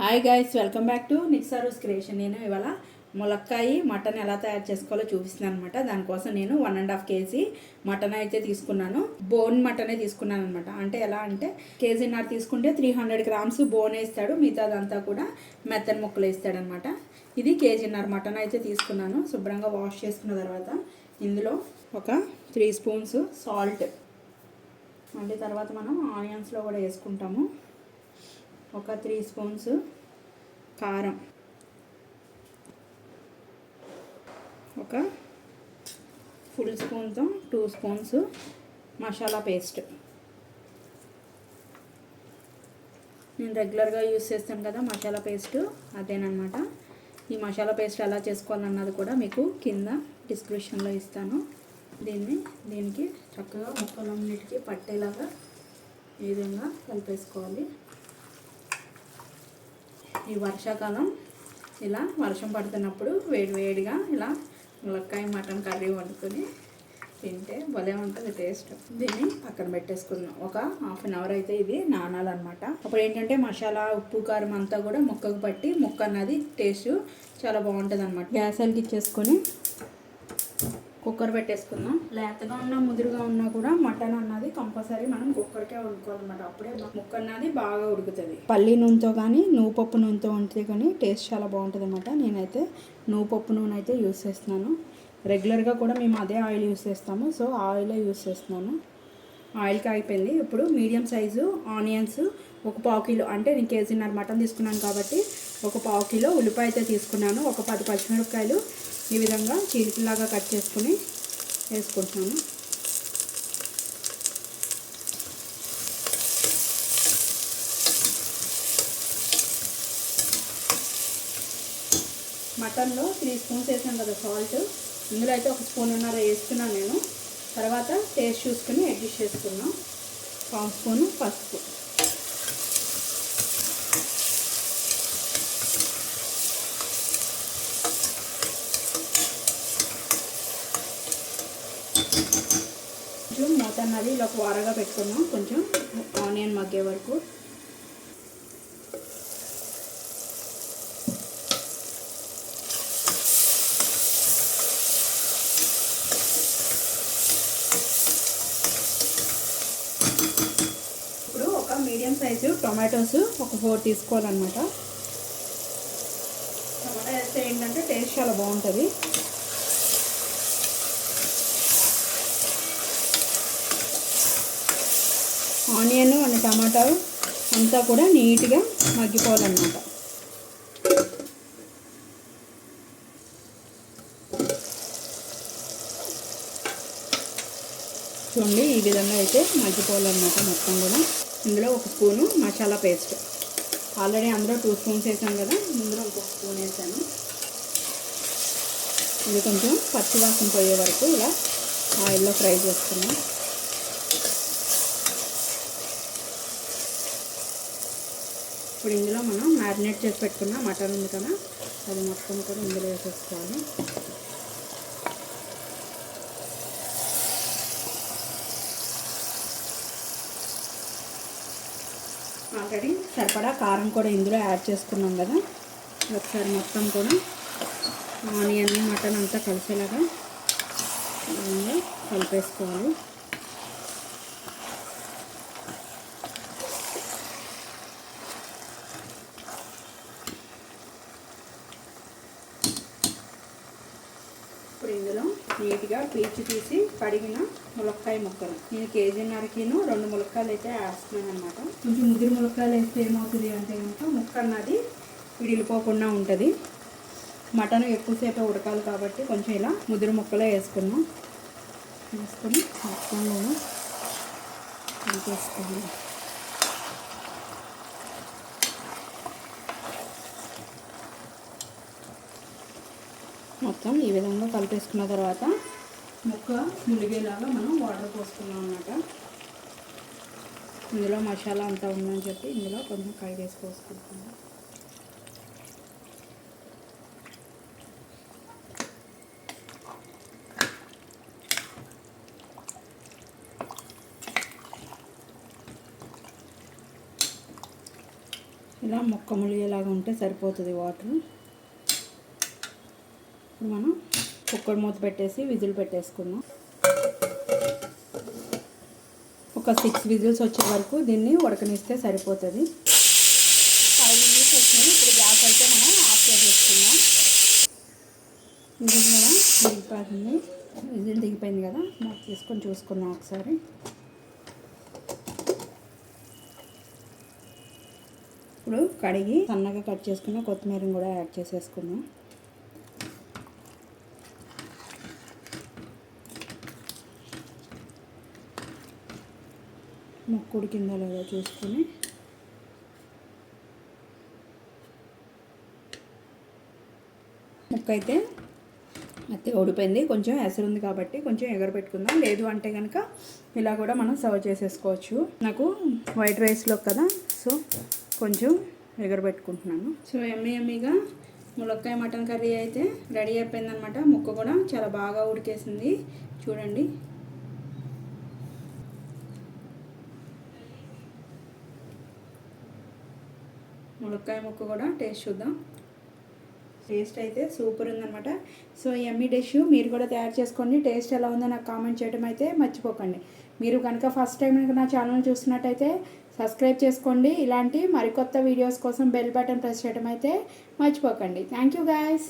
Hi guys, welcome back to నిక్సారూస్ creation. నేను ఇవాళ ములక్కాయ మటన్ ఎలా తయారు చేసుకోవాలో చూపిస్తున్నాను అనమాట. దానికోసం నేను 1.5 kg మటన్ అయితే తీసుకున్నాను. బోన్ మటనే తీసుకున్నాను అనమాట. అంటే ఎలా అంటే కేజీన్నర తీసుకుంటే 300 grams బోన్ వేస్తాడు, మిగతాదంతా కూడా మెత్తని ముక్కలు వేస్తాడు అనమాట. ఇది కేజీన్నర మటన్ అయితే తీసుకున్నాను. శుభ్రంగా వాష్ చేసుకున్న తర్వాత ఇందులో ఒక 3 spoons సాల్ట్, మళ్ళీ తర్వాత మనం ఆనియన్స్లో కూడా వేసుకుంటాము. ఒక 3 spoons కారం, ఒక ఫుల్ స్పూన్తో 2 spoons మసాలా పేస్ట్. నేను రెగ్యులర్గా యూస్ చేస్తాను కదా మసాలా పేస్ట్, అదేనమాట. ఈ మసాలా పేస్ట్ ఎలా చేసుకోవాలన్నది కూడా మీకు కింద డిస్క్రిప్షన్లో ఇస్తాను. దీనికి చక్కగా ముక్కలన్నిటికీ పట్టేలాగా ఈ విధంగా కలిపేసుకోవాలి. ఈ వర్షాకాలం ఇలా వర్షం పడుతున్నప్పుడు వేడివేడిగా ఇలా ములక్కాయ మటన్ కర్రీ వండుకొని తింటే భలే ఉంటుంది టేస్ట్. దీన్ని పక్కన పెట్టేసుకుందాం. ఒక 1/2 hour అయితే ఇది నానాలన్నమాట. అప్పుడు ఏంటంటే మసాలా, ఉప్పు, కారం అంతా కూడా ముక్కకు పట్టి ముక్క అన్నది టేస్ట్ చాలా బాగుంటుంది అనమాట. గ్యాస్ వెలిగించేసుకొని కుక్కర్ పెట్టేసుకుందాం. లేతగా ఉన్నా ముదురుగా ఉన్నా కూడా మటన్ అన్నది కంపల్సరీ మనం కుక్కర్కే వండుకోవాలన్నమాట. అప్పుడే ముక్క అన్నది బాగా ఉడుకుతుంది. పల్లి నూనెతో కానీ నువ్వుపప్పు నూనెతో వండితే కానీ టేస్ట్ చాలా బాగుంటుంది అనమాట. నేనైతే నువ్వుపప్పు నూనె అయితే యూస్ చేస్తున్నాను. రెగ్యులర్గా కూడా మేము అదే ఆయిల్ యూస్ చేస్తాము, సో ఆయిలే యూస్ చేస్తున్నాను. ఆయిల్కి అయిపోయింది. ఇప్పుడు మీడియం సైజు ఆనియన్స్ ఒక 1/4 kg, అంటే నేను కేజీన్నర మటన్ తీసుకున్నాను కాబట్టి ఒక 1/4 kg ఉల్లిపాయ అయితే తీసుకున్నాను. ఒక 10 పచ్చిమిరపకాయలు ఈ విధంగా చీలికలాగా కట్ చేసుకుని వేసుకుంటున్నాను. మటన్లో 3 spoons వేసాను కదా సాల్ట్, ఇందులో అయితే 1 స్పూన్నర వేస్తున్నాను నేను. తర్వాత టేస్ట్ చూసుకుని అడ్జస్ట్ చేసుకున్నాం. 1/2 స్పూన్ పసుపు, మూత అన్నది ఇలా వారగా పెట్టుకున్నాం కొంచెం ఆనియన్ మగ్గే వరకు. ఇప్పుడు ఒక మీడియం సైజు టొమాటోస్ ఒక 4 తీసుకోవాలన్నమాట. టమాటా వేస్తే ఏంటంటే టేస్ట్ చాలా బాగుంటుంది. ఆనియన్ అండ్ టమాటా అంతా కూడా నీట్గా మగ్గిపోవాలన్నమాట. చూడండి, ఈ విధంగా అయితే మగ్గిపోవాలన్నమాట మొత్తం కూడా. ఇందులో 1 స్పూను మసాలా పేస్ట్, ఆల్రెడీ అందులో 2 spoons వేసాను కదా, ఇందులో 1 స్పూన్ వేసాను. ఇది కొంచెం పచ్చివాసన పోయే వరకు ఇలా ఆయిల్లో ఫ్రై చేసుకున్నాం. ఇప్పుడు ఇందులో మనం మ్యారినేట్ చేసి పెట్టుకున్న మటన్ ఉంది కదా, అది మొత్తం కూడా ఇందులో వేసేసుకోవాలి. ఆల్రెడీ సరిపడా కారం కూడా ఇందులో యాడ్ చేసుకున్నాం కదా. ఒకసారి మొత్తం కూడా ఆనియన్ మటన్ అంతా కలిసేలాగా కలిపేసుకోవాలి. ఇప్పుడు ఇందులో నీట్గా పీచు తీసి కడిగిన ములక్కాయ ముక్కలు, నేను కేజీన్నరకిను 2 ములక్కాయలు అయితే వేస్తున్నాను అనమాట. కొంచెం ముదిరి ములక్కాయలు వేస్తే ఏమవుతుంది అంటే కనుక ముక్క అన్నది విడిలిపోకుండా ఉంటుంది. మటన్ ఎక్కువసేపు ఉడకాలి కాబట్టి కొంచెం ఇలా ముదిరి ముక్కలే వేసుకుని మొత్తం కూడా కలిపేసుకోవాలి. మొత్తం ఈ విధంగా కలిపేసుకున్న తర్వాత ముక్క మునిగేలాగా మనం వాటర్ పోసుకున్నాం అన్నమాట. ఇందులో మసాలా అంతా ఉందని చెప్పి ఇందులో కొంచెం కడిగేసి పోసుకుంటున్నాం. ఇలా ముక్క ములిగేలాగా ఉంటే సరిపోతుంది వాటర్. ఇప్పుడు మనం కుక్కర్ మూత పెట్టేసి విజిల్ పెట్టేసుకుందాం. ఒక 6 విజిల్స్ వచ్చే వరకు దీన్ని ఉడకనిస్తే సరిపోతుంది. 5 విజిల్స్ వచ్చినాయి. ఇప్పుడు గ్యాస్ అయితే మనం ఆఫ్ చేసేసుకుందాం. విజిల్ కూడా దిగిపోతుంది. విజిల్ దిగిపోయింది కదా, మూత తీసుకొని చూసుకుందాం ఒకసారి. ఇప్పుడు కడిగి సన్నగా కట్ చేసుకున్న కొత్తిమీరని కూడా యాడ్ చేసేసుకుందాం. ముక్క ఉడికిందో లేదో చూసుకొని ముక్క అయితే మెత్తగా ఉడిపోయింది. కొంచెం ఎసరు ఉంది కాబట్టి కొంచెం ఎగర పెట్టుకుందాం. లేదు అంటే కనుక ఇలా కూడా మనం సర్వ్ చేసేసుకోవచ్చు. నాకు వైట్ రైస్లో కదా, సో కొంచెం ఎగరబెట్టుకుంటున్నాను. సో ఎమ్మీగా ములక్కాయ మటన్ కర్రీ అయితే రెడీ అయిపోయిందనమాట. ముక్క కూడా చాలా బాగా ఉడికేసింది చూడండి. ములక్కాయ ముక్క కూడా టేస్ట్ చూద్దాం. టేస్ట్ అయితే సూపర్ ఉందన్నమాట. సో ఎమ్మీ డిష్ మీరు కూడా తయారు చేసుకోండి. టేస్ట్ ఎలా ఉందో నాకు కామెంట్ చేయడం అయితే మర్చిపోకండి. మీరు కనుక ఫస్ట్ టైం నా ఛానల్ చూస్తున్నట్టయితే సబ్స్క్రైబ్ చేసుకోండి. ఇలాంటి మరికొత్త వీడియోస్ కోసం బెల్ బటన్ ప్రెస్ చేయడం అయితే మర్చిపోకండి. Thank you guys.